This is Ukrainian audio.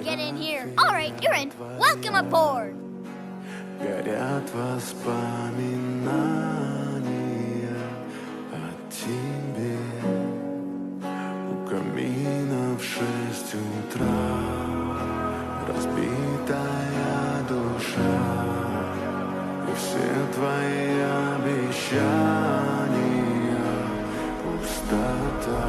get in here. All right, you're in. Welcome aboard. Горят воспоминания о тебе. У камина в 6 утра разбитая душа. И все твои обещания пустота.